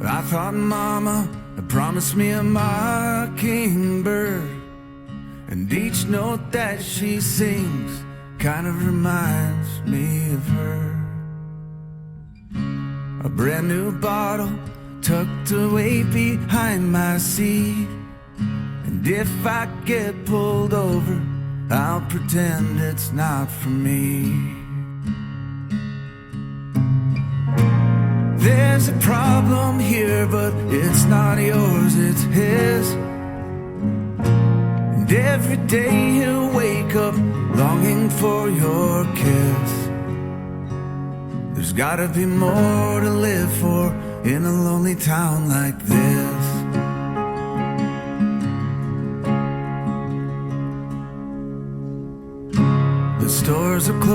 I thought Mama had promised me a mockingbird, and each note that she sings kind of reminds me of her. A brand new bottle tucked away behind my seat, and if I get pulled over, I'll pretend it's not for me. There's a problem here, but it's not yours, it's his. And every day he'll wake up longing for your kiss. There's gotta be more to live for in a lonely town like this. The stores are closed.